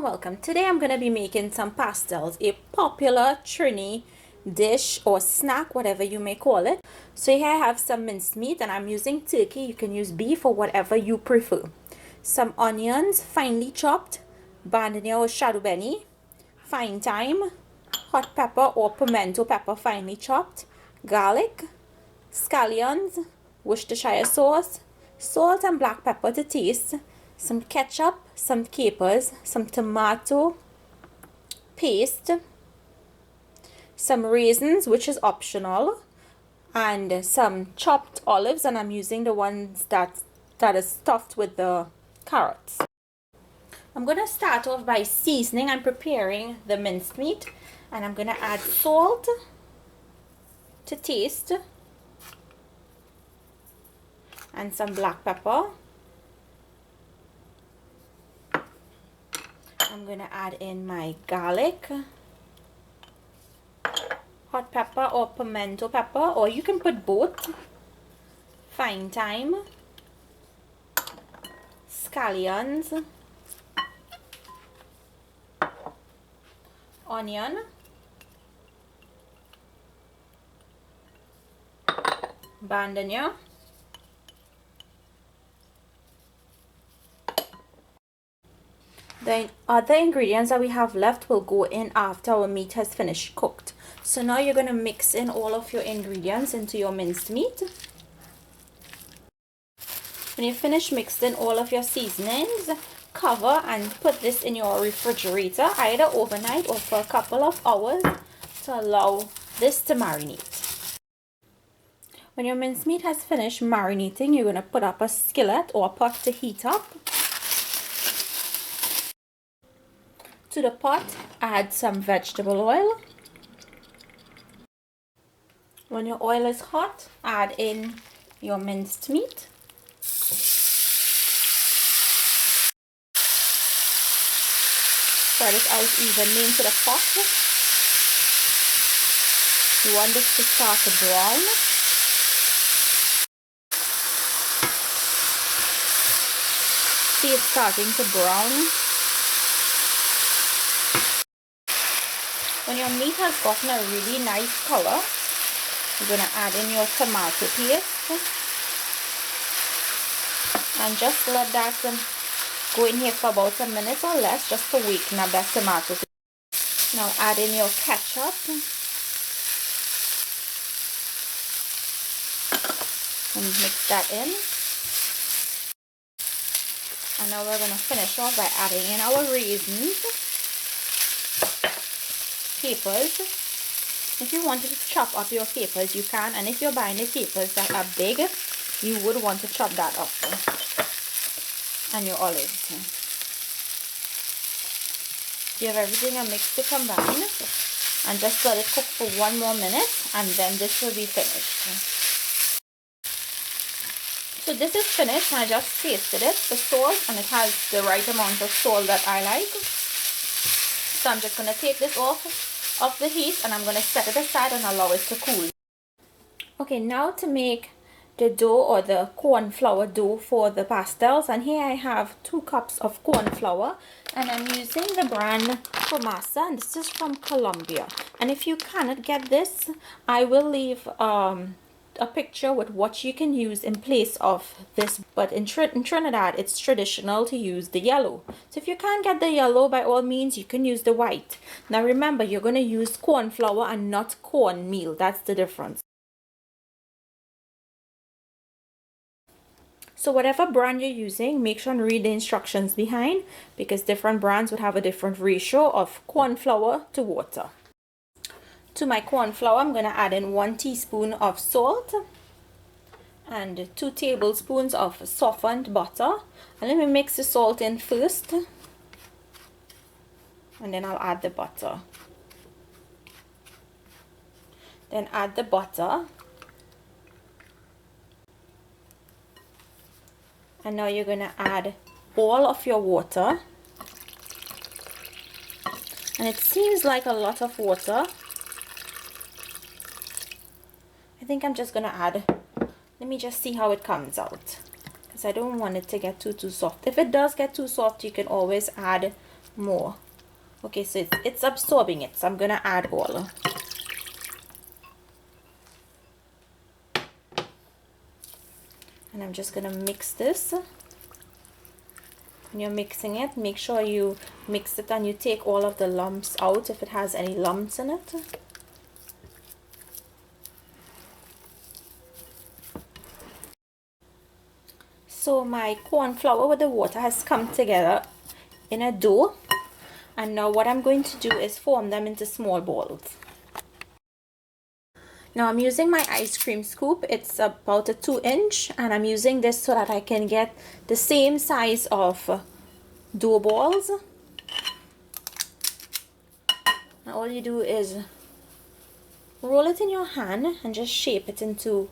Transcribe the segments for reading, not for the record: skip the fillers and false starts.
and welcome. Today I'm going to be making some pastels, a popular Trini dish or snack, whatever you may call it. So here I have some minced meat and I'm using turkey. You can use beef or whatever you prefer. Some onions, finely chopped, beni or shadon beni, fine thyme, hot pepper or pimento pepper finely chopped, garlic, scallions, Worcestershire sauce, salt and black pepper to taste, some ketchup, some capers, some tomato paste, some raisins, which is optional, and some chopped olives, and I'm using the ones that is stuffed with the carrots. I'm going to start off by seasoning and preparing the minced meat, and I'm going to add salt to taste and some black pepper. I'm going to add in my garlic, hot pepper or pimento pepper, or you can put both, fine thyme, scallions, onion, bandania, the other ingredients that we have left will go in after our meat has finished cooked. So now you're going to mix in all of your ingredients into your minced meat. When you finish mixing all of your seasonings, cover and put this in your refrigerator either overnight or for a couple of hours to allow this to marinate. When your minced meat has finished marinating, you're going to put up a skillet or a pot to heat up. To the pot, add some vegetable oil. When your oil is hot, add in your minced meat. Spread it out evenly into the pot. You want this to start to brown. See it starting to brown. When your meat has gotten a really nice color, you're going to add in your tomato paste and just let that go in here for about a minute or less, just to weaken up that tomato paste. Now add in your ketchup and mix that in. And now we're going to finish off by adding in our raisins, capers. If you wanted to chop up your capers, you can, and if you're buying the capers that are big, you would want to chop that up. And your olives. Give everything a mix to combine and just let it cook for 1 more minute, and then this will be finished. So this is finished. I just tasted it, the salt, and it has the right amount of salt that I like. So I'm just going to take this off the heat and I'm going to set it aside and allow it to cool. Okay, now to make the dough or the corn flour dough for the pastels, and here I have 2 cups of corn flour, and I'm using the brand Masa, and this is from Colombia. And if you cannot get this, I will leave a picture with what you can use in place of this, but in Trinidad it's traditional to use the yellow. So if you can't get the yellow, by all means you can use the white. Now remember, you're going to use corn flour and not cornmeal. That's the difference. So whatever brand you're using, make sure and read the instructions behind, because different brands would have a different ratio of corn flour to water. To my corn flour, I'm going to add in 1 teaspoon of salt and 2 tablespoons of softened butter. And let me mix the salt in first, and then I'll add the butter. Then add the butter. And now you're going to add all of your water. And it seems like a lot of water. I think I'm just going to add, let me just see how it comes out, because I don't want it to get too soft. If it does get too soft, you can always add more. Okay, so it's absorbing it, so I'm gonna add all. And I'm just gonna mix this. When you're mixing it, make sure you mix it and you take all of the lumps out if it has any lumps in it. So my corn flour with the water has come together in a dough, and now what I'm going to do is form them into small balls. Now I'm using my ice cream scoop. It's about a 2-inch, and I'm using this so that I can get the same size of dough balls. Now all you do is roll it in your hand and just shape it into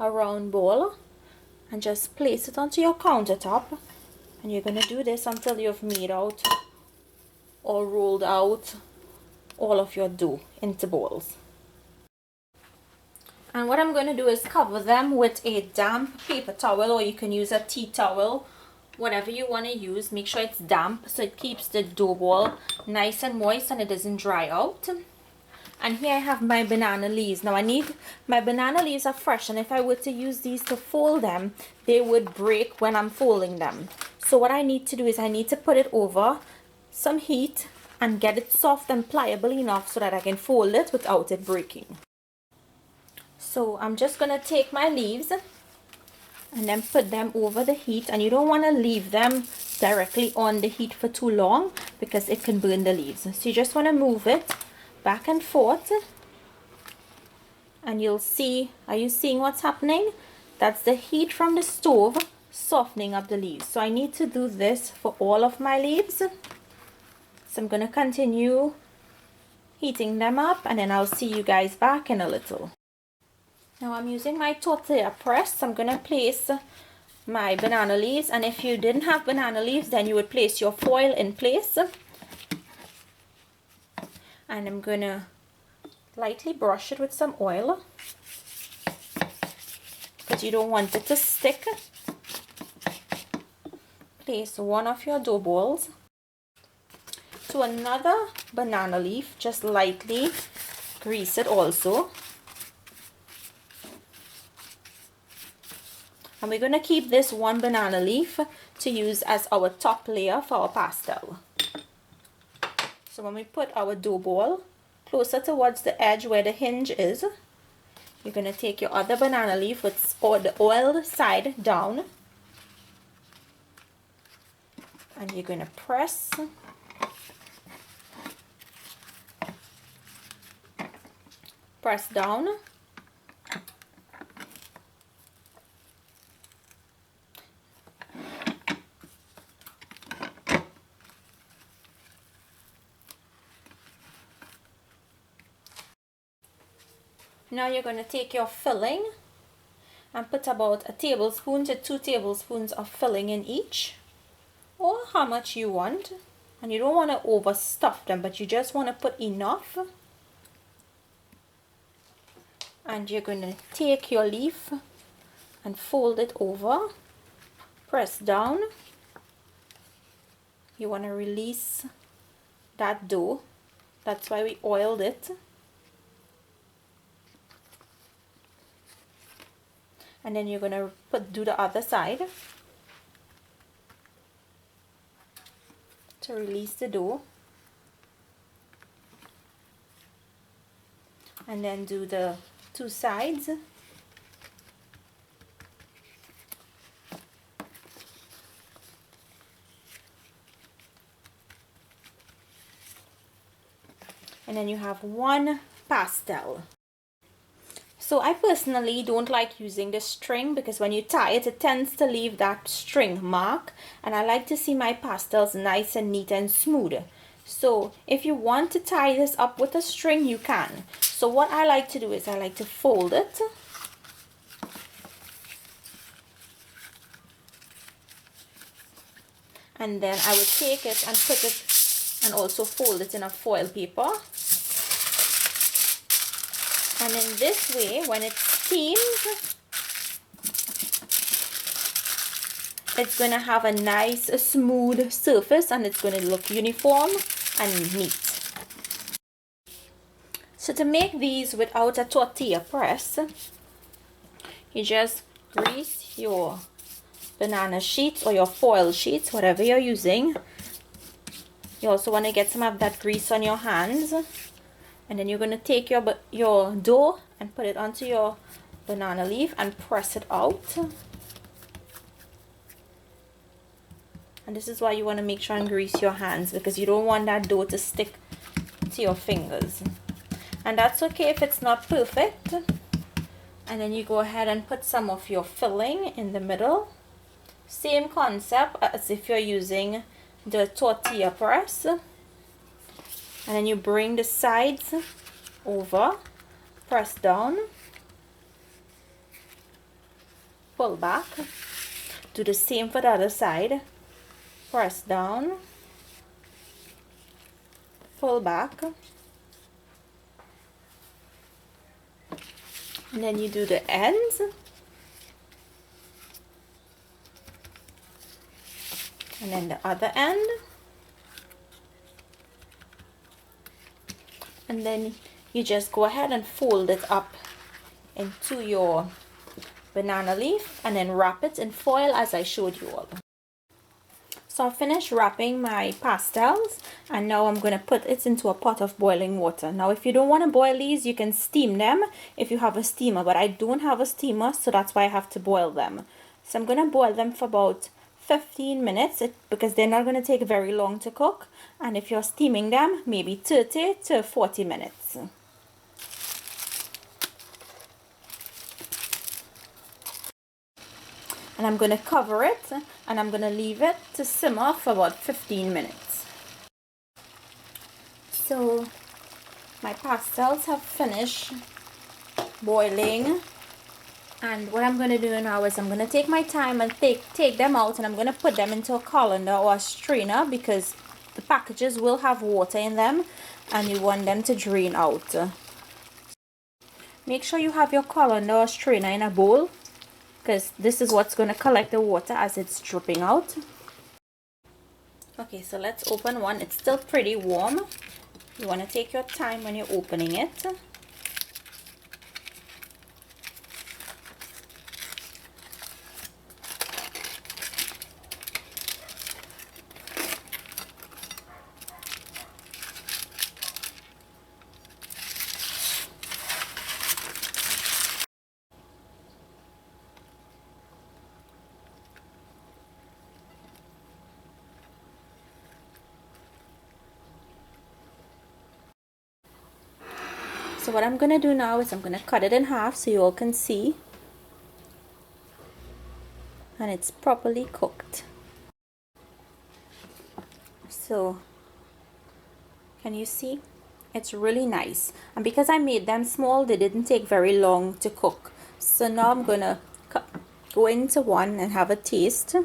a round ball and just place it onto your countertop, and you're going to do this until you've made out or rolled out all of your dough into balls. And what I'm going to do is cover them with a damp paper towel, or you can use a tea towel, whatever you want to use. Make sure it's damp so it keeps the dough ball nice and moist and it doesn't dry out. And here I have my banana leaves. Now my banana leaves are fresh, and if I were to use these to fold them, they would break when I'm folding them. So what I need to do is I need to put it over some heat and get it soft and pliable enough so that I can fold it without it breaking. So I'm just going to take my leaves and then put them over the heat, and you don't want to leave them directly on the heat for too long because it can burn the leaves. So you just want to move it back and forth, and you'll see, are you seeing what's happening? That's the heat from the stove softening up the leaves. So I need to do this for all of my leaves. So I'm going to continue heating them up, and then I'll see you guys back in a little. Now I'm using my tortilla press. I'm going to place my banana leaves, and if you didn't have banana leaves, then you would place your foil in place. And I'm going to lightly brush it with some oil because you don't want it to stick. Place one of your dough balls to another banana leaf, just lightly grease it also. And we're going to keep this one banana leaf to use as our top layer for our pastelle. So when we put our dough ball closer towards the edge where the hinge is, you're going to take your other banana leaf with the oiled side down, and you're going to press down. Now you're going to take your filling and put about a tablespoon to 2 tablespoons of filling in each, or how much you want. And you don't want to overstuff them, but you just want to put enough. And you're going to take your leaf and fold it over, press down. You want to release that dough. That's why we oiled it. And then you're going to do the other side to release the dough. And then do the 2 sides. And then you have one pastelle. So I personally don't like using the string because when you tie it, it tends to leave that string mark, and I like to see my pastels nice and neat and smooth. So if you want to tie this up with a string, you can. So what I like to do is I like to fold it. And then I would take it and put it and also fold it in a foil paper. And in this way, when it steams, it's going to have a nice smooth surface and it's going to look uniform and neat. So to make these without a tortilla press, you just grease your banana sheets or your foil sheets, whatever you're using. You also want to get some of that grease on your hands, and then you're going to take your dough and put it onto your banana leaf and press it out. And this is why you want to make sure and grease your hands, because you don't want that dough to stick to your fingers. And that's okay if it's not perfect. And then you go ahead and put some of your filling in the middle. Same concept as if you're using the tortilla press. And then you bring the sides over, press down, pull back. Do the same for the other side. Press down, pull back. And then you do the ends. And then the other end. And then you just go ahead and fold it up into your banana leaf and then wrap it in foil as I showed you all. So I finished wrapping my pastels, and now I'm going to put it into a pot of boiling water. Now if you don't want to boil these, you can steam them if you have a steamer, but I don't have a steamer, so that's why I have to boil them. So I'm going to boil them for about 15 minutes because they're not going to take very long to cook, and if you're steaming them, maybe 30 to 40 minutes. And I'm going to cover it and I'm going to leave it to simmer for about 15 minutes. So my pastels have finished boiling, and what I'm going to do now is I'm going to take my time and take them out, and I'm going to put them into a colander or a strainer because the packages will have water in them and you want them to drain out. Make sure you have your colander or strainer in a bowl, because this is what's going to collect the water as it's dripping out. Okay, so let's open one. It's still pretty warm. You want to take your time when you're opening it. So what I'm going to do now is I'm going to cut it in half so you all can see. And it's properly cooked. So, can you see? It's really nice. And because I made them small, they didn't take very long to cook. So now I'm going to go into one and have a taste.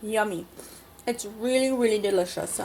Yummy. It's really delicious.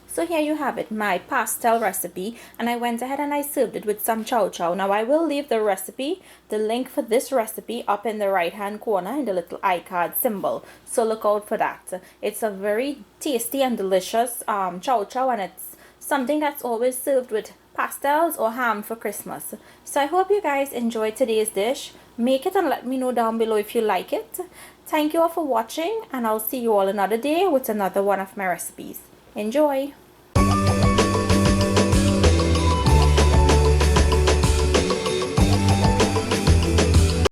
So here you have it, my pastel recipe, and I went ahead and I served it with some chow chow. Now I will leave the recipe, the link for this recipe, up in the right hand corner in the little iCard symbol, so look out for that. It's a very tasty and delicious chow chow, and it's something that's always served with pastels or ham for Christmas. So I hope you guys enjoyed today's dish. Make it and let me know down below if you like it. Thank you all for watching, and I'll see you all another day with another one of my recipes. Enjoy!